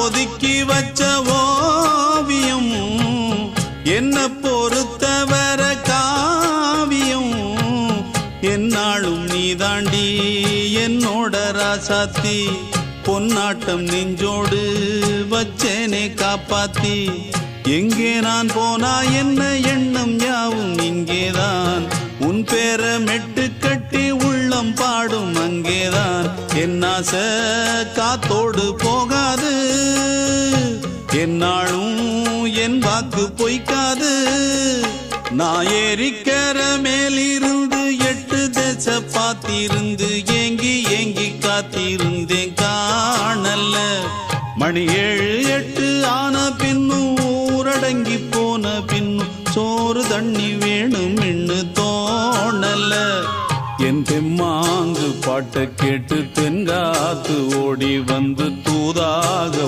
ஒதுக்கி வச்ச ஓவியம் என்ன பொறுத்தவர காவியம் என்னாலும் நீதாண்டி என்னோட ராசாத்தி பொன்னாட்டம் நெஞ்சோடு வச்சேனே காப்பாத்தி எங்கே நான் போனா என்ன எண்ணம் யாவும் இங்கேதான் உன் பேர மெட்டு கட்டி உள்ளம் பாடும் அங்கேதான் என் ஆசை காத்தோடு போகாது என்னாலும் என் வாக்கு பொய்க்காது நான் ஏறிக்கர மேலிருந்து 8 தேச பார்த்திருந்து ஏங்கி ஏங்கி காத்திருந்தேன் காணல்ல மணி 7 8 ஆன பின்னும் ஊரடங்கி போன பின்னும் சோறு தண்ணி வேணும் என்று தோணல என் தெம்மாங்கு பாட்டை கேட்டு தென்காத்து ஓடி வந்து தூதாக